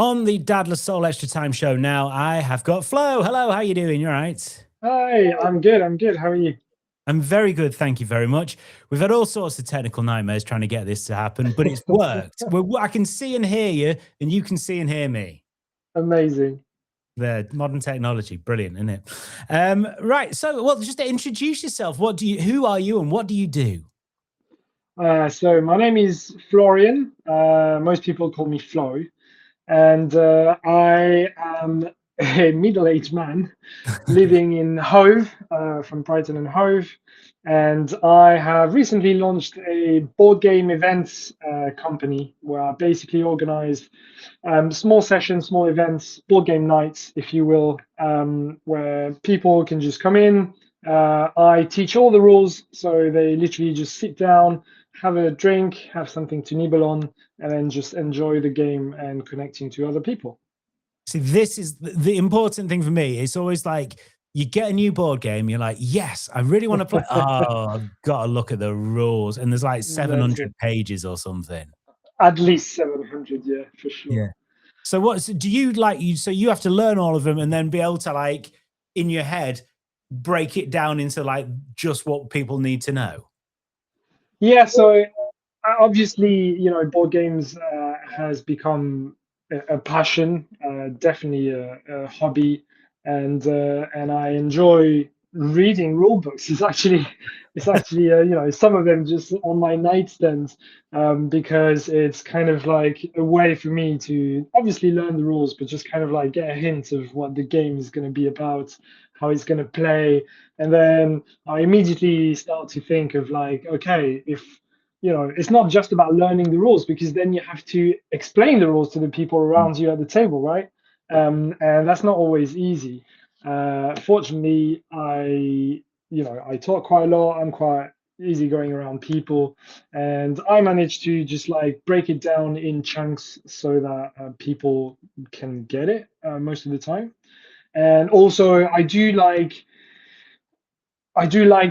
On the Dadless Soul Extra Time show now, I have got Flo. Hello, how you doing? You all right? Hi, I'm good. I'm good. How are you? I'm very good, thank you very much. We've had all sorts of technical nightmares trying to get this to happen, but it's worked. I can see and hear you, and you can see and hear me. Amazing. The modern technology, brilliant, isn't it? Right. So, well, just to introduce yourself. Who are you, and what do you do? So my name is Florian. Most people call me Flo, and I am a middle-aged man living in Hove, from Brighton and Hove, and I have recently launched a board game events company where I basically organize small sessions, small events, board game nights, if you will, where people can just come in. I teach all the rules, so they literally just sit down, have a drink, have something to nibble on, and then just enjoy the game and connecting to other people. See, this is the important thing for me. It's always like you get a new board game, you're like, yes, I really want to play. Oh, I've got to look at the rules. And there's like That's it. 700 pages or something. At least 700, yeah, for sure. Yeah. So do you so you have to learn all of them and then be able to like in your head break it down into like just what people need to know? Yeah, so obviously, board games has become a passion, definitely a hobby, and I enjoy reading rule books. It's actually some of them just on my nightstand, because it's kind of like a way for me to obviously learn the rules, but just kind of like get a hint of what the game is going to be about, how it's going to play, and then I immediately start to think of like, okay, if it's not just about learning the rules, because then you have to explain the rules to the people around you at the table, right? And that's not always easy. Fortunately, I talk quite a lot. I'm quite easygoing around people, and I manage to just like break it down in chunks so that people can get it most of the time. And also, I do like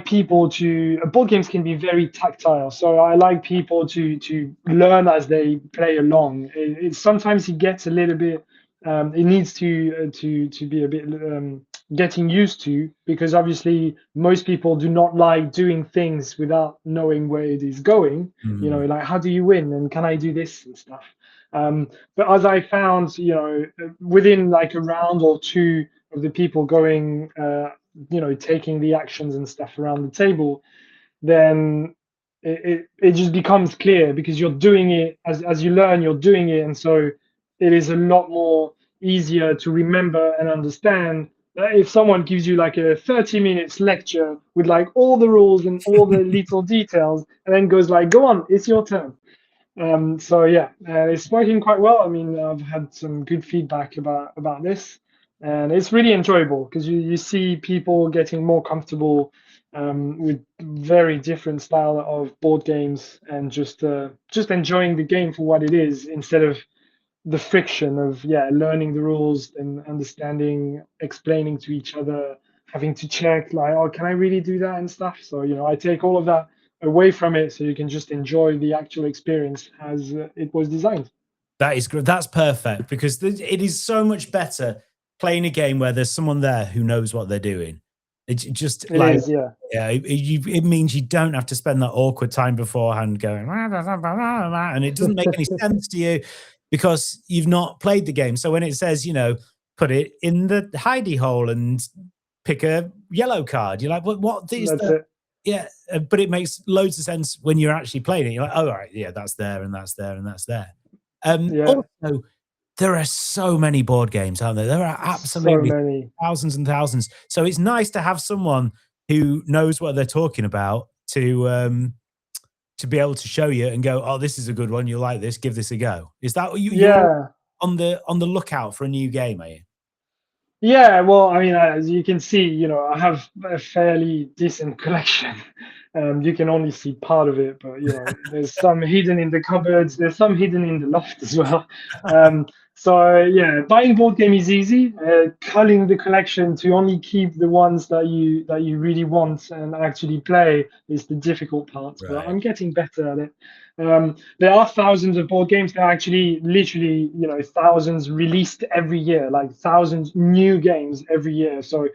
people to board games can be very tactile, so I like people to learn as they play along. Sometimes it gets a little bit, it needs to be a bit getting used to, because obviously most people do not like doing things without knowing where it is going. Mm. Like, how do you win, and can I do this and stuff. But as I found, within like a round or two of the people going, taking the actions and stuff around the table, then it just becomes clear, because you're doing it as you learn, you're doing it, and so it is a lot more easier to remember and understand that if someone gives you like a 30 minutes lecture with like all the rules and all the little details, and then goes like, go on, it's your turn. So yeah, it's working quite well. I mean, I've had some good feedback about this, and it's really enjoyable because you see people getting more comfortable with very different style of board games, and just enjoying the game for what it is, instead of the friction of, yeah, learning the rules and understanding, explaining to each other, having to check like, oh, can I really do that and stuff. So I take all of that away from it, so you can just enjoy the actual experience as it was designed. That is good. That's perfect because it is so much better playing a game where there's someone there who knows what they're doing. It's just It like, is, yeah. yeah, it means you don't have to spend that awkward time beforehand going, and it doesn't make any sense to you because you've not played the game. So when it says, put it in the hidey hole and pick a yellow card, you're like, what is That's the, it. yeah, but it makes loads of sense when you're actually playing it. You're like, oh, all right, yeah, that's there and that's there and that's there. Yeah, Also, there are so many board games, aren't there? There are so absolutely many. thousands and thousands. So it's nice to have someone who knows what they're talking about to be able to show you and go, "Oh, this is a good one. You'll like this. Give this a go." Is that what you're Yeah. on the lookout for a new game, are you? Yeah, well, I mean, as you can see, I have a fairly decent collection. You can only see part of it, but there's some hidden in the cupboards. There's some hidden in the loft as well. Um, So yeah, buying board game is easy. Culling the collection to only keep the ones that you really want and actually play is the difficult part. But Right. I'm getting better at it. There are thousands of board games. There are actually literally, thousands released every year, like thousands new games every year. So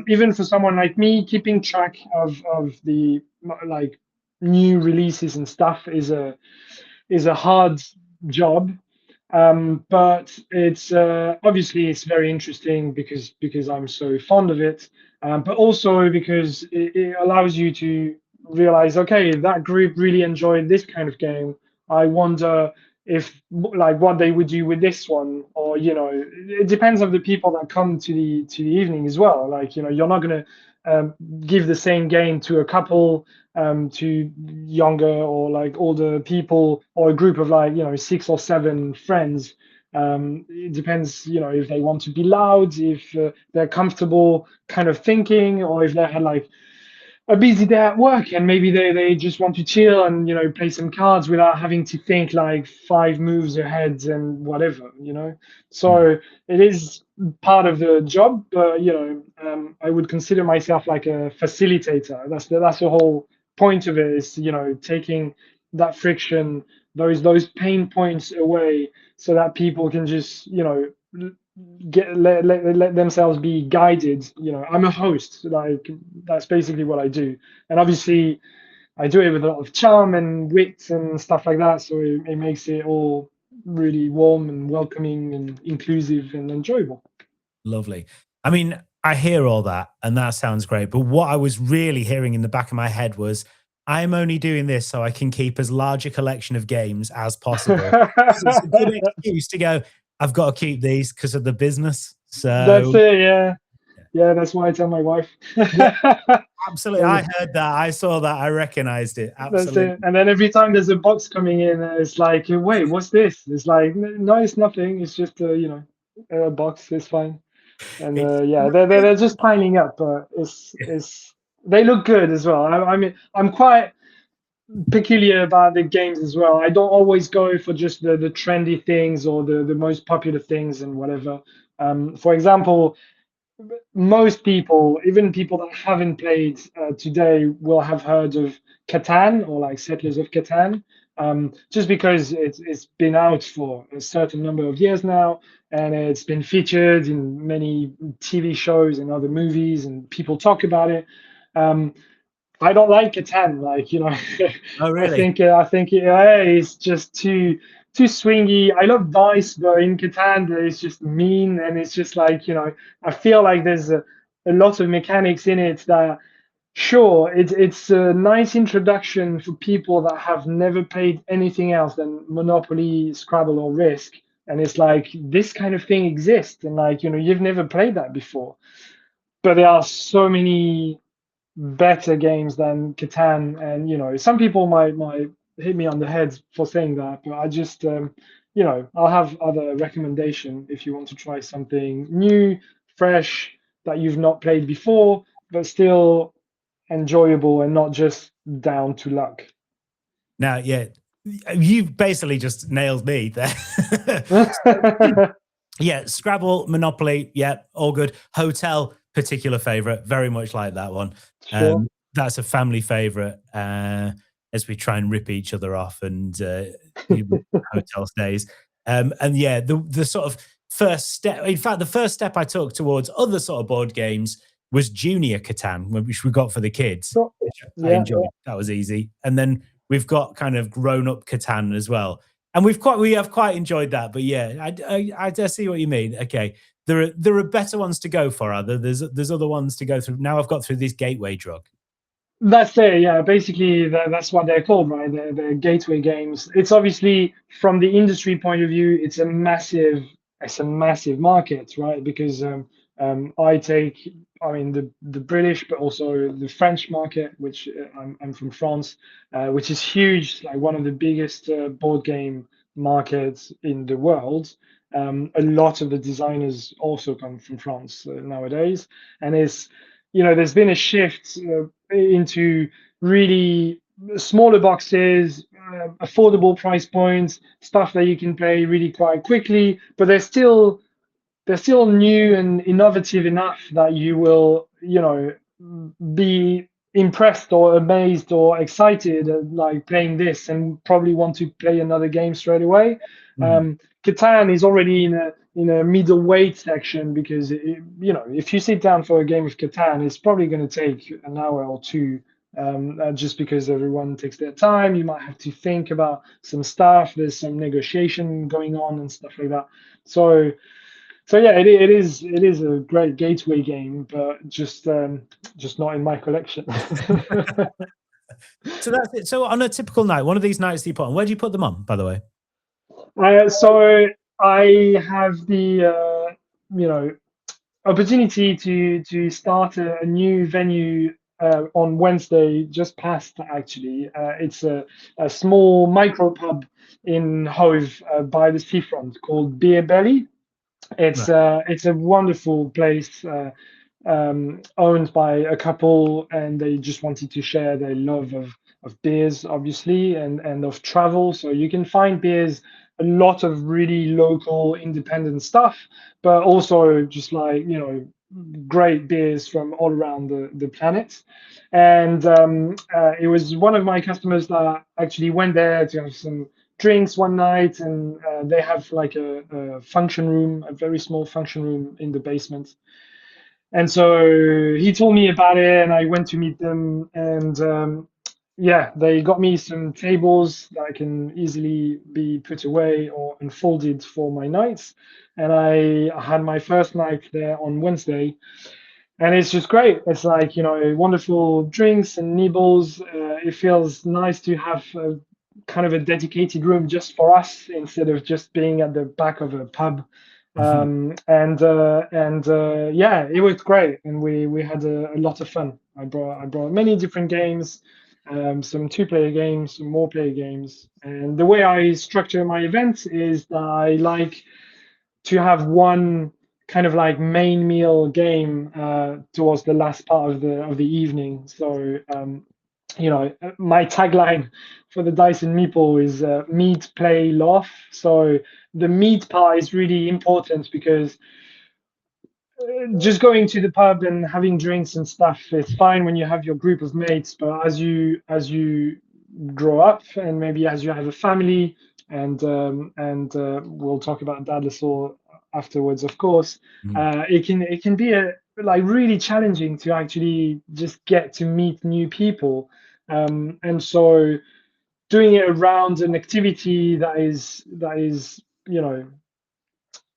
even for someone like me, keeping track of the like new releases and stuff is a hard job, but it's obviously it's very interesting because I'm so fond of it, but also because it allows you to realize, okay, that group really enjoyed this kind of game. I wonder if like what they would do with this one, or it depends on the people that come to the evening as well. Like you're not gonna give the same game to a couple, to younger or like older people, or a group of like 6 or 7 friends. It depends, if they want to be loud, if they're comfortable kind of thinking, or if they had like a busy day at work and maybe they just want to chill and play some cards without having to think like 5 moves ahead and whatever. Hmm. So it is part of the job, but I would consider myself like a facilitator. That's the whole point of it, is taking that friction, those pain points away, so that people can just let themselves be guided. I'm a host, like that's basically what I do. And obviously I do it with a lot of charm and wit and stuff like that, so it makes it all really warm and welcoming and inclusive and enjoyable. Lovely. I mean, I hear all that and that sounds great. But what I was really hearing in the back of my head was, I'm only doing this so I can keep as large a collection of games as possible. Because it's a good excuse to go, I've got to keep these because of the business. That's So, it, yeah. yeah. Yeah, that's why I tell my wife. Yeah, absolutely. I heard that. I saw that. I recognized it. That's it. Absolutely. And then every time there's a box coming in, it's like, wait, what's this? It's like, no, it's nothing. It's just a box. It's fine. And It's yeah, they're just piling up. It's they look good as well. I mean, I'm quite peculiar about the games as well. I don't always go for just the trendy things or the most popular things and whatever. For example, most people, even people that haven't played today, will have heard of Catan, or like Settlers of Catan, just because it's been out for a certain number of years now, and it's been featured in many TV shows and other movies, and people talk about it. Um, I don't like Catan. Like Oh, really? I think it's just too swingy. I love Dice, but in Catan it's just mean, and it's just like I feel like there's a lot of mechanics in it that, sure, it's a nice introduction for people that have never played anything else than Monopoly, Scrabble, or Risk, and it's like this kind of thing exists, and like you've never played that before. But there are so many better games than Catan, and some people might hit me on the head for saying that, but I just I'll have other recommendation if you want to try something new, fresh, that you've not played before, but still enjoyable and not just down to luck. Now, yeah, you've basically just nailed me there. So, yeah, Scrabble, Monopoly, yeah, all good. Hotel, particular favorite, very much like that one. Sure. That's a family favorite, as we try and rip each other off and hotel stays. And yeah, the sort of first step, in fact, the first step I took towards other sort of board games was Junior Catan, which we got for the kids, Sure. which I Yeah. enjoyed. That was easy. And then we've got kind of grown up Catan as well, and we have quite enjoyed that. But yeah, I see what you mean. Okay, there are better ones to go for. There's other ones to go through. Now I've got through this gateway drug. That's it, yeah. Basically, that's what they're called, right? The gateway games. It's obviously, from the industry point of view, it's a massive market, right? Because I mean, the British, but also the French market, which I'm from France, which is huge, like one of the biggest board game markets in the world. A lot of the designers also come from France nowadays, and there's been a shift into really smaller boxes, affordable price points, stuff that you can play really quite quickly, but they're still new and innovative enough that you will, be impressed or amazed or excited at like playing this and probably want to play another game straight away. Mhm. Catan is already in a middleweight section because if you sit down for a game of Catan, it's probably going to take an hour or two. Just because everyone takes their time, you might have to think about some stuff. There's some negotiation going on and stuff like that. So yeah, it is a great gateway game, but just not in my collection. So that's it. So on a typical night, one of these nights that you put on, where do you put them on, by the way? So I have the opportunity to start a new venue on Wednesday, just past actually. It's a small micro pub in Hove by the seafront called Beer Belly. Right. It's a wonderful place owned by a couple, and they just wanted to share their love of beers, obviously, and of travel. So you can find beers, a lot of really local, independent stuff, but also just like great beers from all around the planet. And it was one of my customers that actually went there to have some drinks one night, and they have like a function room, a very small function room in the basement. And so he told me about it, and I went to meet them, and yeah, they got me some tables that can easily be put away or unfolded for my nights. And I had my first night there on Wednesday, and it's just great. It's like wonderful drinks and nibbles. It feels nice to have kind of a dedicated room just for us instead of just being at the back of a pub. Mhm. And yeah, it was great, and we had a lot of fun. I brought many different games, some two-player games, some more-player games, and the way I structure my event is that I like to have one kind of like main meal game towards the last part of the evening. So my tagline for the Dyson Meeple is meet, play, laugh. So the meat part is really important because just going to the pub and having drinks and stuff is fine when you have your group of mates, but as you grow up and maybe as you have a family, and we'll talk about dinosaur afterwards, of course. Mhm. It can be like really challenging to actually just get to meet new people, and so doing it around an activity that is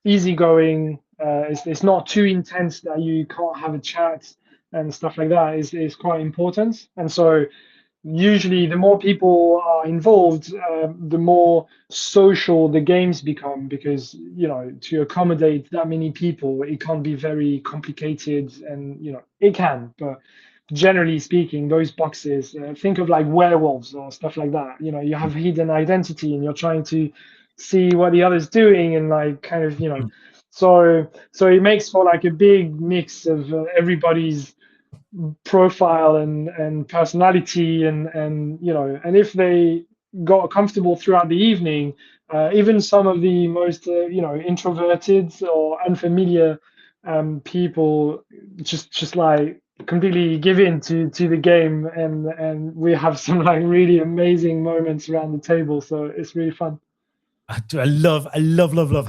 easygoing. It's not too intense that you can't have a chat and stuff like that is quite important. And so usually the more people are involved, the more social the games become, because to accommodate that many people, it can't be very complicated, and it can, but generally speaking, those boxes, think of like werewolves or stuff like that. You have hidden identity and you're trying to see what the other's doing, and like kind of so it makes for like a big mix of everybody's profile and personality, and if they got comfortable throughout the evening, even some of the most introverted or unfamiliar people just like completely give in to the game, and we have some like really amazing moments around the table, so it's really fun. I love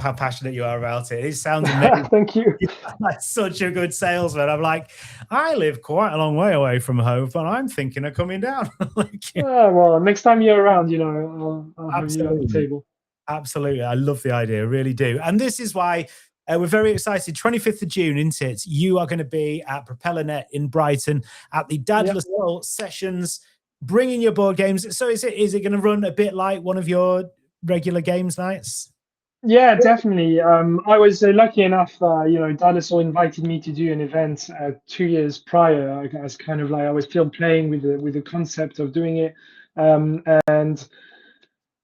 how passionate you are about it. It sounds amazing. Thank you. You sound like such a good salesman. I'm like, I live quite a long way away from home, but I'm thinking of coming down. Like, Well, next time you're around, I'll have you at the absolutely. table. Absolutely. I love the idea. I really do. And this is why we're very excited. 25th of June, isn't it? You are going to be at PropellerNet in Brighton at the Yeah. Dadless Soul sessions, bringing your board games. So is it going to run a bit like one of your regular games nights? Yeah, definitely. I was lucky enough, Dinosaur invited me to do an event 2 years prior. I was kind of like I was still playing with the concept of doing it, and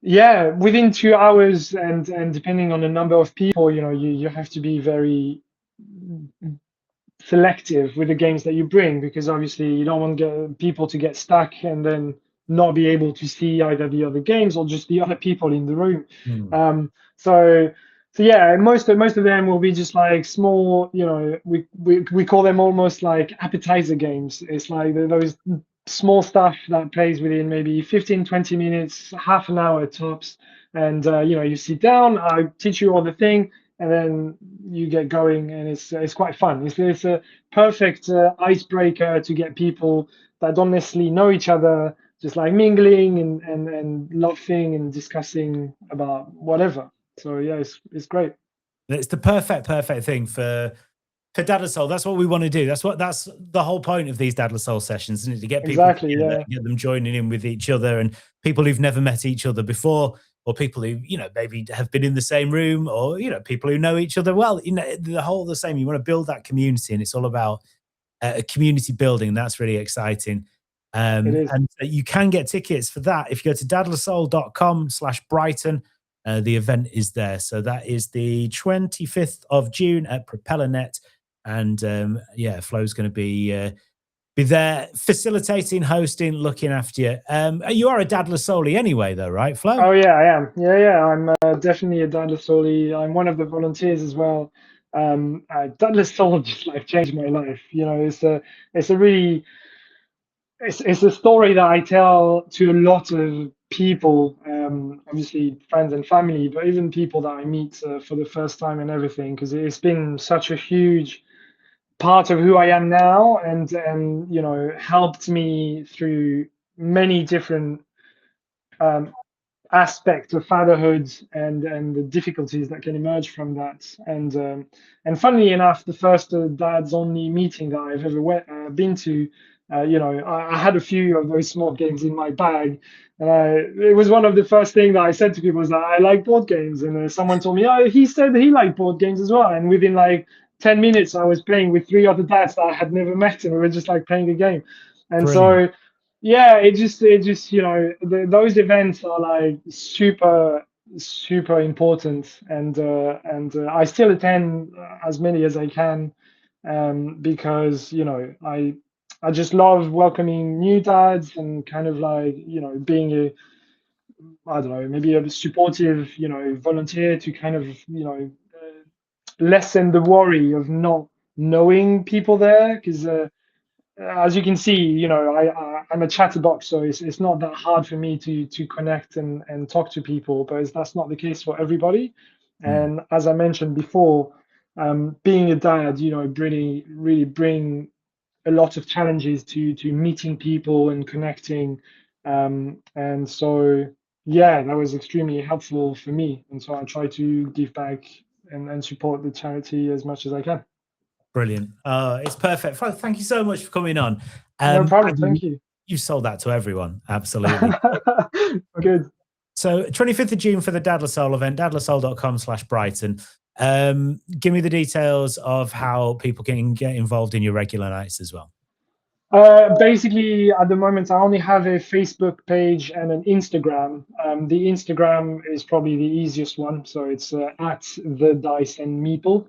yeah, within 2 hours, and depending on the number of people, you have to be very selective with the games that you bring, because obviously you don't want people to get stuck and then not be able to see either the other games or just the other people in the room. Mm. So yeah, most of them will be just like small, you know, we call them almost like appetizer games. It's like those small stuff that plays within maybe 15, 20 minutes, half an hour tops. And you know, you sit down, I teach you all the thing, and then you get going, and it's quite fun. It's a perfect icebreaker to get people that don't necessarily know each other just like mingling and laughing and discussing about whatever. So yeah, it's great. It's the perfect thing for Dad Soul. That's what we want to do. That's the whole point of these Dad Soul sessions, isn't it? To get people Exactly. together, Yeah. get them joining in with each other, and people who've never met each other before, or people who, you know, maybe have been in the same room, or, you know, people who know each other well. You know, the same. You want to build that community, and it's all about a community building. That's really exciting. It is. And you can get tickets for that if you go to dadlersoul.com/Brighton. The event is there. So that is the 25th of June at PropellerNet. And yeah, Flo's going to be there facilitating, hosting, looking after you. You are a Dadler Soli anyway, though, right, Flo? Oh yeah, I am. Yeah. I'm definitely a Douglas Soli. I'm one of the volunteers as well. Douglas Soul just like changed my life. You know, it's a really it's a story that I tell to a lot of people, obviously friends and family, but even people that I meet for the first time and everything, because it's been such a huge part of who I am now, and you know, helped me through many different um, aspect of fatherhood and the difficulties that can emerge from that. And funnily enough, the first dad's only meeting that I've ever been to, you know, I had a few of those small games in my bag. And it was one of the first things that I said to people was that I like board games. And someone told me, oh, he said he liked board games as well. And within like 10 minutes, I was playing with three other dads that I had never met, and we were just like playing a game. And Brilliant. so yeah, it just you know, those events are like super important, and I still attend as many as I can, because you know, I just love welcoming new dads and kind of like, you know, being a, I don't know, maybe a supportive, you know, volunteer to kind of, you know, lessen the worry of not knowing people there, because as you can see, you know, I'm a chatterbox, so it's not that hard for me to connect and talk to people, but that's not the case for everybody. Mm. And as I mentioned before, being a dad, you know, really bring a lot of challenges to meeting people and connecting, and so yeah, that was extremely helpful for me, and so I try to give back and support the charity as much as I can. Brilliant. It's perfect. Flo, thank you so much for coming on. No problem. And Thank you. you sold that to everyone. Absolutely. Good. So 25th of June for the Dadler Soul event, dadlersoul.com/Brighton. Give me the details of how people can get involved in your regular nights as well. Basically, at the moment, I only have a Facebook page and an Instagram. The Instagram is probably the easiest one, so it's at the Dice and Meeple.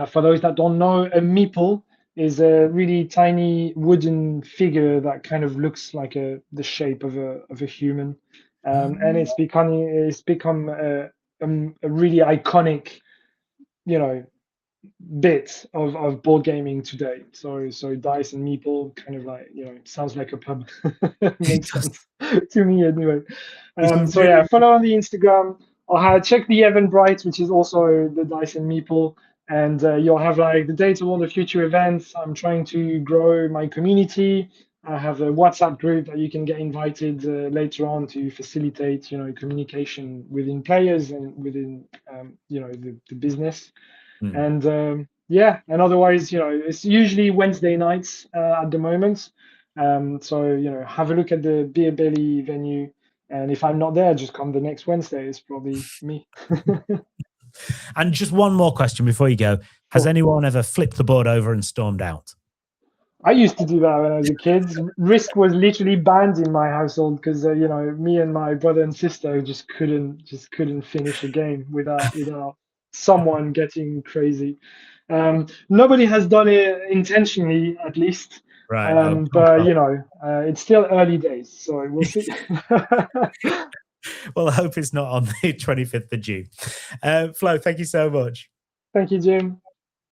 For those that don't know, a Meeple is a really tiny wooden figure that kind of looks like the shape of a human, and it's become a really iconic, you know, bit of board gaming today. So dice and meeple kind of like, you know, sounds like a pub. It Makes does. sense to me anyway. It's So yeah, really follow on the Instagram. I'll check the Eventbrite, which is also the dice and meeple, and you'll have like the dates of all the future events. I'm trying to grow my community. I have a WhatsApp group that you can get invited later on to facilitate, you know, communication within players and within, you know, the business. mm, And yeah, and otherwise, you know, it's usually Wednesday nights at the moment. So you know, have a look at the Beer Belly venue, and if I'm not there, just come the next Wednesday. It's probably me. And just one more question before you go. Has Cool. anyone ever flipped the board over and stormed out? I used to do that when I was a kid. Risk was literally banned in my household because you know, me and my brother and sister just couldn't finish a game without someone getting crazy. Nobody has done it intentionally, at least. Right. But it's still early days, so we'll see. Well, I hope it's not on the 25th of June. Flo, thank you so much. Thank you, Jim.